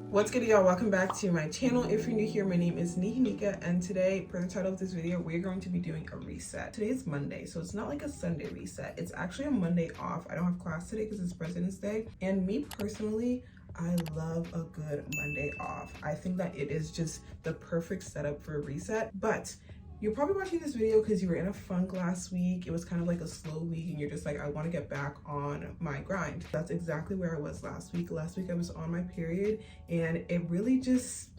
What's good, y'all? Welcome back to my channel. If you're new here, my name is Nihanika, and today, per the title of this video, we're going to be doing a reset. Today is Monday, so it's not like a Sunday reset. It's actually a Monday off. I don't have class today because it's President's Day, and me personally, I love a good Monday off. I think that it is just the perfect setup for a reset. But you're probably watching this video because you were in a funk last week. It was kind of like a slow week and you're just like, I want to get back on my grind. That's exactly where I was last week. Last week I was on my period and it really just,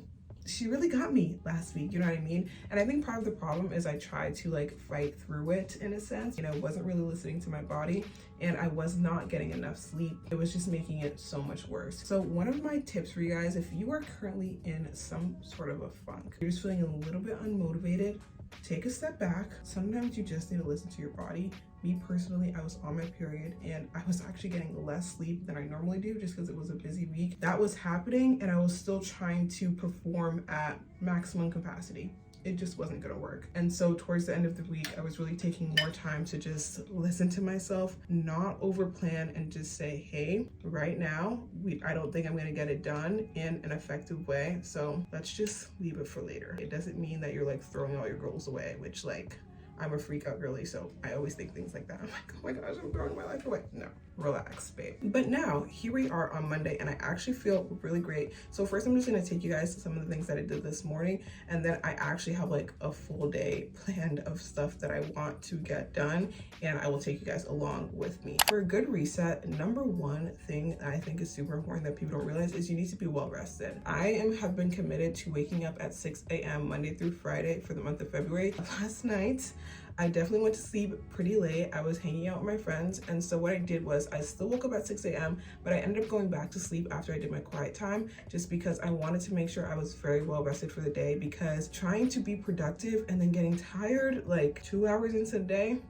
she really got me last week, you know what I mean? And I think part of the problem is I tried to like fight through it in a sense. You know, wasn't really listening to my body and I was not getting enough sleep. It was just making it so much worse. So one of my tips for you guys, if you are currently in some sort of a funk, you're just feeling a little bit unmotivated, take a step back. Sometimes you just need to listen to your body. Me personally, I was on my period and I was actually getting less sleep than I normally do just because it was a busy week. That was happening and I was still trying to perform at maximum capacity. It just wasn't gonna work. And so towards the end of the week, I was really taking more time to just listen to myself, not over plan, and just say, hey, right now, I don't think I'm gonna get it done in an effective way. So let's just leave it for later. It doesn't mean that you're like throwing all your goals away, which like, I'm a freak out girly, so I always think things like that. I'm like, oh my gosh, I'm throwing my life away. No, relax, babe. But now, here we are on Monday, and I actually feel really great. So first, I'm just gonna take you guys to some of the things that I did this morning, and then I actually have like a full day planned of stuff that I want to get done, and I will take you guys along with me. For a good reset, number one thing that I think is super important that people don't realize is you need to be well rested. Have been committed to waking up at 6 a.m. Monday through Friday for the month of February. Last night, I definitely went to sleep pretty late. I was hanging out with my friends, and so what I did was I still woke up at 6 a.m., but I ended up going back to sleep after I did my quiet time just because I wanted to make sure I was very well rested for the day, because trying to be productive and then getting tired like 2 hours into the day,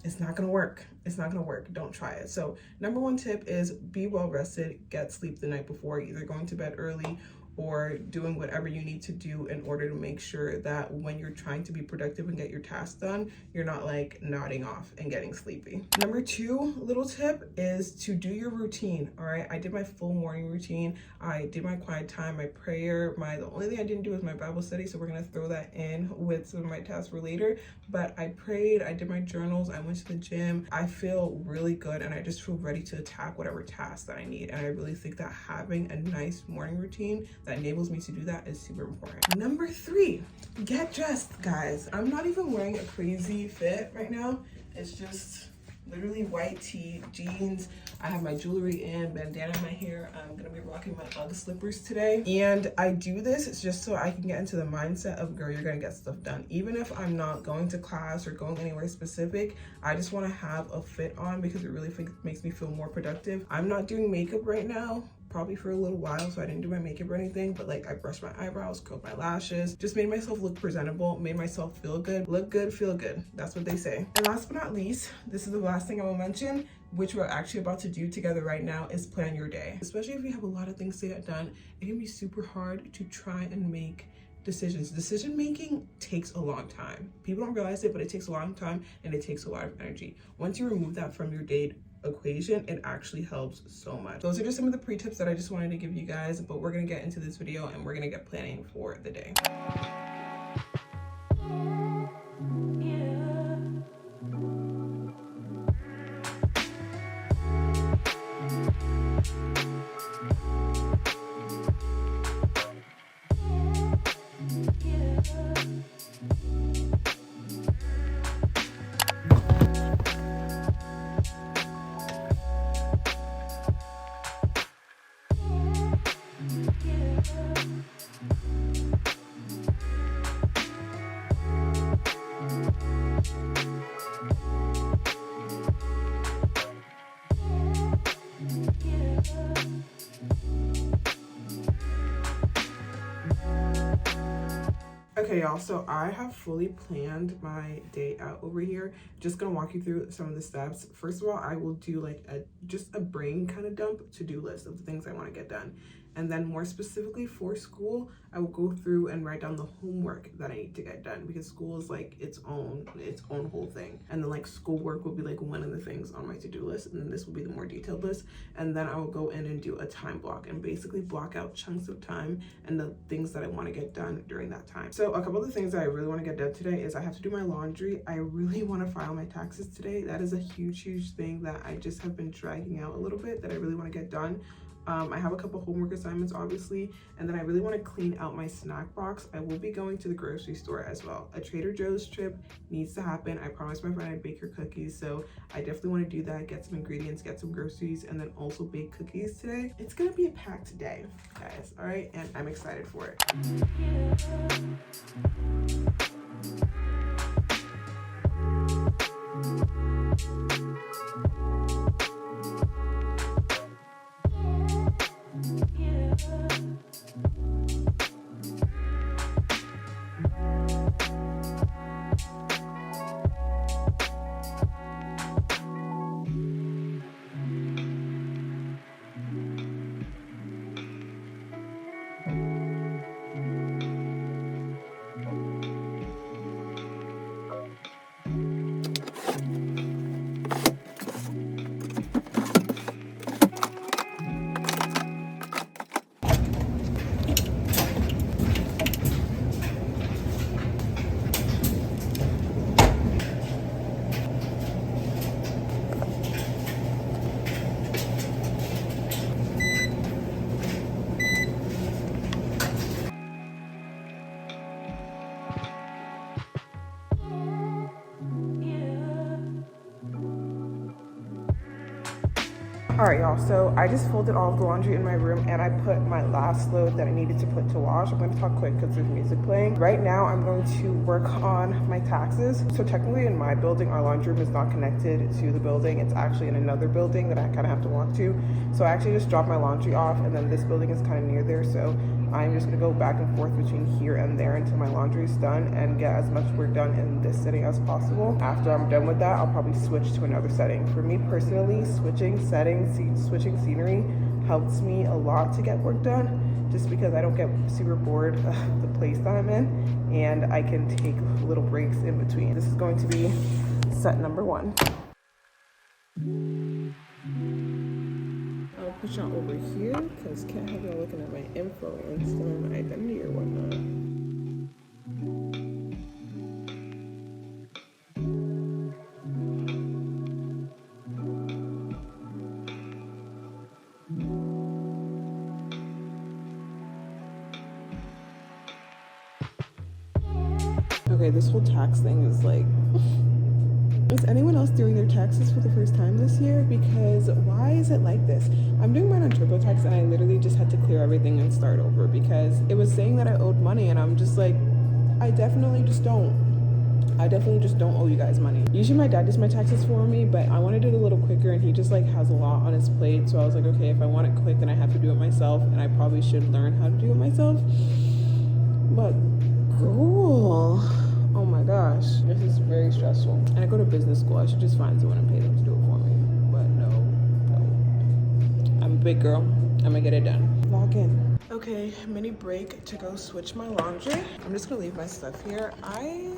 it's not gonna work. It's not gonna work. Don't try it. So number one tip is be well rested, get sleep the night before, either going to bed early or doing whatever you need to do in order to make sure that when you're trying to be productive and get your tasks done, you're not like nodding off and getting sleepy. Number two little tip is to do your routine. All right, I did my full morning routine. I did my quiet time, my prayer. The only thing I didn't do was my Bible study, so we're gonna throw that in with some of my tasks for later. But I prayed, I did my journals, I went to the gym. I feel really good and I just feel ready to attack whatever task that I need. And I really think that having a nice morning routine that enables me to do that is super important. Number three, get dressed, guys. I'm not even wearing a crazy fit right now. It's just literally white tee, jeans. I have my jewelry in, bandana in my hair. I'm gonna be rocking my UGG slippers today. And I do this, it's just so I can get into the mindset of, girl, you're gonna get stuff done. Even if I'm not going to class or going anywhere specific, I just wanna have a fit on because it really makes me feel more productive. I'm not doing makeup right now, probably for a little while, so I didn't do my makeup or anything, but like I brushed my eyebrows, curled my lashes, just made myself look presentable, made myself feel good. Look good, feel good. That's what they say. And last but not least, this is the last thing I will mention, which we're actually about to do together right now, is plan your day. Especially if you have a lot of things to get done, it can be super hard to try and make decisions. Decision making takes a long time. People don't realize it, but it takes a long time and it takes a lot of energy. Once you remove that from your day equation, it actually helps so much. Those are just some of the pre-tips that I just wanted to give you guys, but we're gonna get into this video and we're gonna get planning for the day. Okay, Okay, y'all, so I have fully planned my day out over here. Just gonna walk you through some of the steps. First of all, I will do like just a brain kind of dump to-do list of the things I want to get done. And then more specifically for school, I will go through and write down the homework that I need to get done, because school is like its own whole thing. And then like schoolwork will be like one of the things on my to-do list, and then this will be the more detailed list. And then I will go in and do a time block and basically block out chunks of time and the things that I want to get done during that time. So a couple of the things that I really want to get done today is I have to do my laundry. I really want to file my taxes today. That is a huge thing that I just have been dragging out a little bit that I really want to get done. I have a couple homework assignments, obviously, and then I really want to clean out my snack box. I will be going to the grocery store as well. A Trader Joe's trip needs to happen. I promised my friend I'd bake her cookies, so I definitely want to do that, get some ingredients, get some groceries, and then also bake cookies today. It's gonna be a packed day, guys, all right? And I'm excited for it. All right, y'all, so I just folded all of the laundry in my room and I put my last load that I needed to put to wash. I'm going to talk quick because there's music playing. Right now, I'm going to work on my taxes. So technically in my building, our laundry room is not connected to the building. It's actually in another building that I kind of have to walk to. So I actually just dropped my laundry off, and then this building is kind of near there. So I'm just going to go back and forth between here and there until my laundry is done and get as much work done in this setting as possible. After I'm done with that, I'll probably switch to another setting. For me personally, switching settings, switching scenery helps me a lot to get work done, just because I don't get super bored of the place that I'm in, and I can take little breaks in between. This is going to be set number 1. I'll push on over here because can't have y'all looking at my info and stealing my identity or whatnot. Okay, this whole tax thing is like, is anyone else doing their taxes for the first time this year? Because why is it like this? I'm doing mine on TurboTax and I literally just had to clear everything and start over because it was saying that I owed money, and I'm just like, I definitely just don't owe you guys money. Usually my dad does my taxes for me, but I wanted it a little quicker and he just like has a lot on his plate. So I was like, okay, if I want it quick, then I have to do it myself, and I probably should learn how to do it myself. But girl, oh my gosh, this is very stressful. And I go to business school. I should just find someone and pay them to do it for me. But no. I'm a big girl. I'm gonna get it done. Log in. Okay, mini break to go switch my laundry. I'm just gonna leave my stuff here. I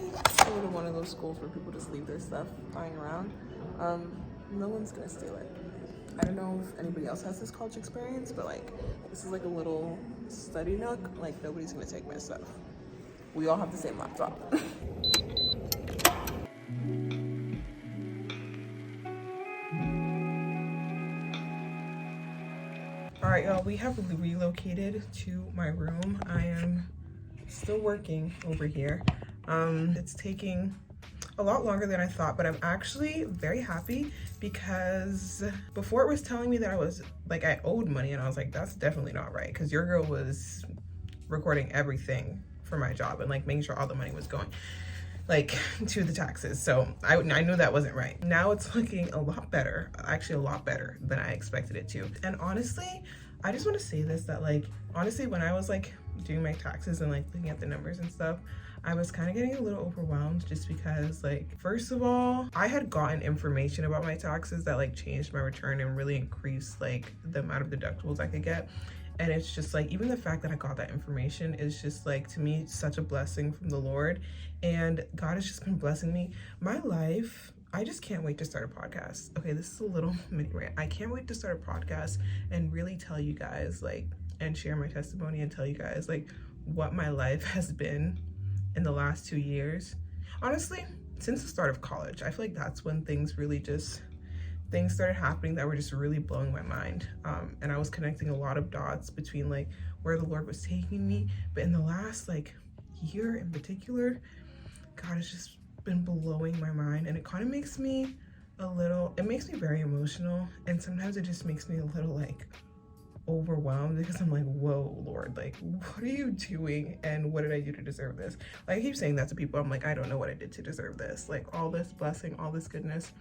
go to one of those schools where people just leave their stuff lying around. No one's gonna steal it. I don't know if anybody else has this college experience, but like, this is like a little study nook. Like, nobody's gonna take my stuff. We all have the same laptop. All right, y'all, we have relocated to my room. I am still working over here. It's taking a lot longer than I thought, but I'm actually very happy because before it was telling me that I was like, I owed money, and I was like, that's definitely not right, because your girl was recording everything for my job and like making sure all the money was going like to the taxes. So I knew that wasn't right. Now it's looking a lot better, actually a lot better than I expected it to. And honestly, I just want to say this, that like, honestly, when I was like doing my taxes and like looking at the numbers and stuff, I was kind of getting a little overwhelmed just because, like, first of all, I had gotten information about my taxes that like changed my return and really increased like the amount of deductibles I could get. And it's just like, even the fact that I got that information is just like, to me, such a blessing from the Lord. And God has just been blessing me. My life, I just can't wait to start a podcast. Okay, this is a little mini rant. I can't wait to start a podcast and really tell you guys, like, and share my testimony and tell you guys like what my life has been in the last 2 years. Honestly, since the start of college, I feel like that's when things started happening that were just really blowing my mind. And I was connecting a lot of dots between like where the Lord was taking me. But in the last like year in particular, God has just been blowing my mind, and it kind of makes me very emotional. And sometimes it just makes me a little like overwhelmed because I'm like, whoa, Lord, like, what are you doing? And what did I do to deserve this? Like, I keep saying that to people. I'm like, I don't know what I did to deserve this. Like, all this blessing, all this goodness.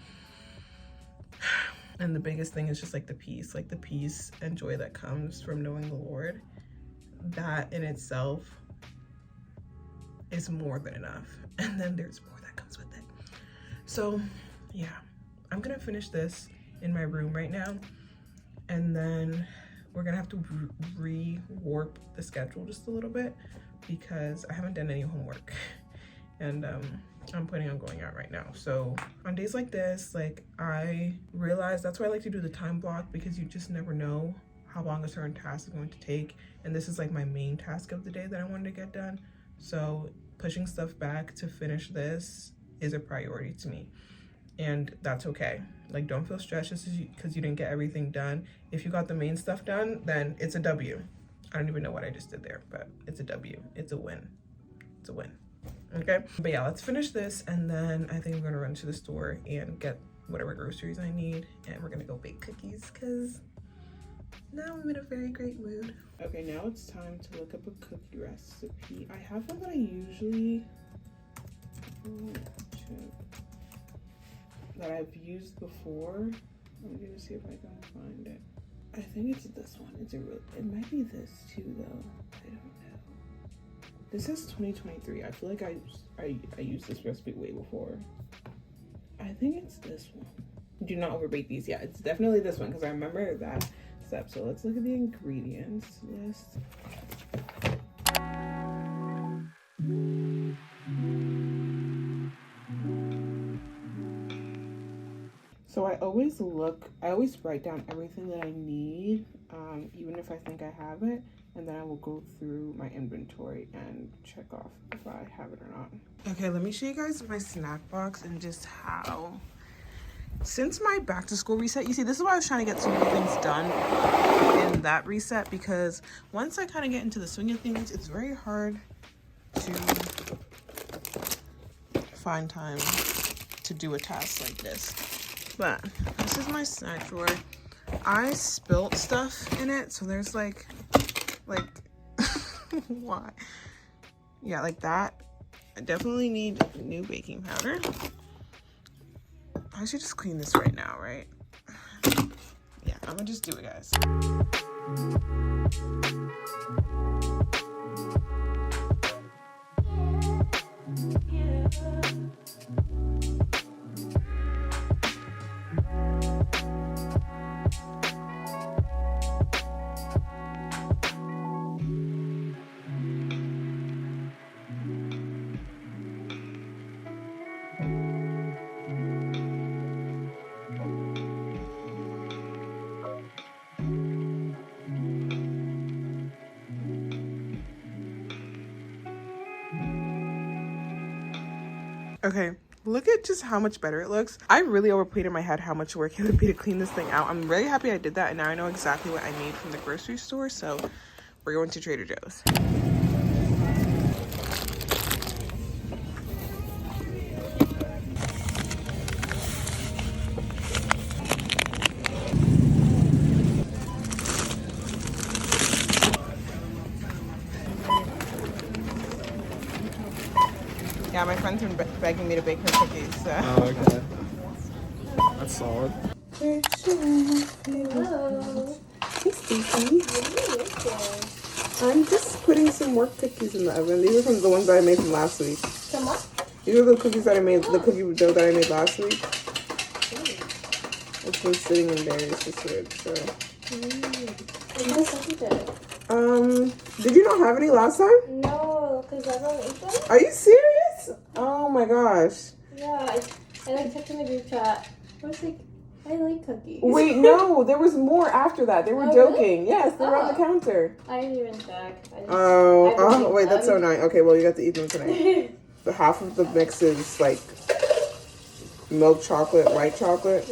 And the biggest thing is just like the peace and joy that comes from knowing the Lord. That in itself is more than enough. And then there's more that comes with it. So yeah, I'm gonna finish this in my room right now, and then we're gonna have to rewarp the schedule just a little bit because I haven't done any homework, and I'm planning on going out right now. So on days like this, like, I realize that's why I like to do the time block, because you just never know how long a certain task is going to take. And this is like my main task of the day that I wanted to get done. So pushing stuff back to finish this is a priority to me. And that's okay. Like, don't feel stressed just because you didn't get everything done. If you got the main stuff done, then it's a W. I don't even know what I just did there, but it's a W. It's a win. It's a win. Okay? But yeah, let's finish this, and then I think I'm gonna run to the store and get whatever groceries I need, and we're gonna go bake cookies because now I'm in a very great mood. Okay, now it's time to look up a cookie recipe. I have one that I usually that I've used before. I'm gonna see if I can find it. I think it's this one. It might be this too, though. I don't know. This is 2023. I feel like I used this recipe way before. I think it's this one. Do not overbake these. Yeah, it's definitely this one because I remember that step. So let's look at the ingredients list. So I always write down everything that I need, even if I think I have it, and then I will go through my inventory and check off if I have it or not. Okay, let me show you guys my snack box and just how, since my back to school reset, you see, this is why I was trying to get so many things done in that reset, because once I kind of get into the swing of things, it's very hard to find time to do a task like this. But this is my snack drawer. I spilt stuff in it, so there's like why? Yeah, like that. I definitely need new baking powder. I should just clean this right now, right? Yeah, I'm gonna just do it, guys. Okay, look at just how much better it looks. I really overplayed in my head how much work it would be to clean this thing out. I'm very happy I did that, and now I know exactly what I need from the grocery store, so we're going to Trader Joe's. Yeah, my friends are begging me to bake her cookies, so. Oh, okay. That's solid. Hello. Hey, Stacy. What are you making? I'm just putting some more cookies in the oven. These are from the ones that I made from last week. Some what? These are the cookies that I made, the cookie dough that I made last week. It's been sitting in there, it's just weird, so. Did you not have any last time? No, because I don't eat them. Are you serious? Oh my gosh. Yeah, I like checked in the group chat. I was like, I like cookies. Wait, no, there was more after that. They were joking. Really? Yes, they were on the counter. I didn't even check. Wait, that's so nice. Okay, well, you got to eat them tonight. The half of the mix is like milk chocolate, white chocolate,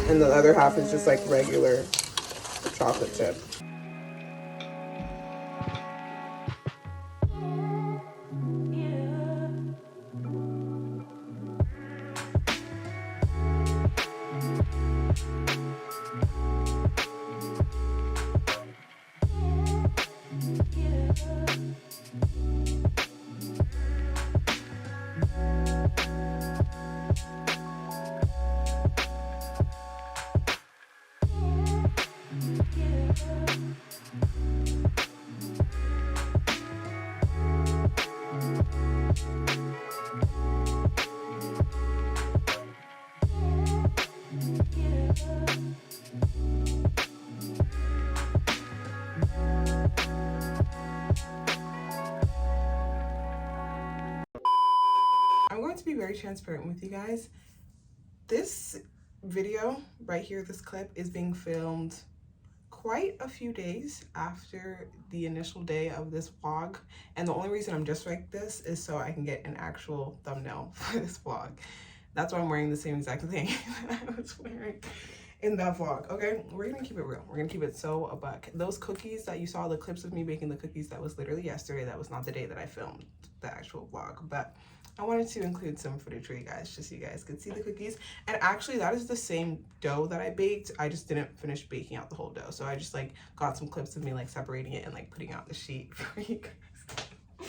and the other half is just like regular chocolate chip. I'm going to be very transparent with you guys. This video right here, this clip, is being filmed quite a few days after the initial day of this vlog. And the only reason I'm just like this is so I can get an actual thumbnail for this vlog. That's why I'm wearing the same exact thing that I was wearing in that vlog. Okay, we're gonna keep it real. We're gonna keep it so a buck. Those cookies that you saw, the clips of me baking the cookies, that was literally yesterday. That was not the day that I filmed the actual vlog, but I wanted to include some footage for you guys just so you guys could see the cookies. And actually that is the same dough that I baked. I just didn't finish baking out the whole dough, so I just like got some clips of me like separating it and like putting out the sheet for you guys.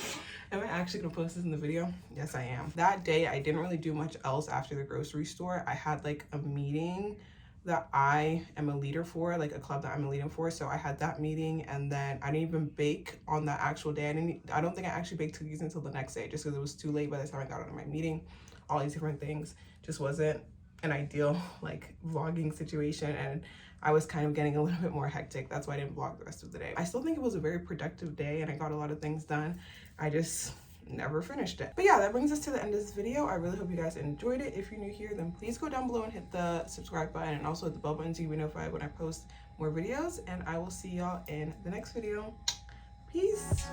Am I actually gonna post this in the video? Yes, I am. That day I didn't really do much else after the grocery store. I had like a meeting that I am a leader for, like a club that I'm a leader for. So I had that meeting, and then I didn't even bake on that actual day. I don't think I actually baked cookies until the next day, just because it was too late by the time I got out of my meeting. All these different things just wasn't an ideal like vlogging situation, and I was kind of getting a little bit more hectic. That's why I didn't vlog the rest of the day. I still think it was a very productive day and I got a lot of things done. I just never finished it. But yeah, that brings us to the end of this video. I really hope you guys enjoyed it. If you're new here, then please go down below and hit the subscribe button and also hit the bell button so you can be notified when I post more videos. And I will see y'all in the next video. Peace.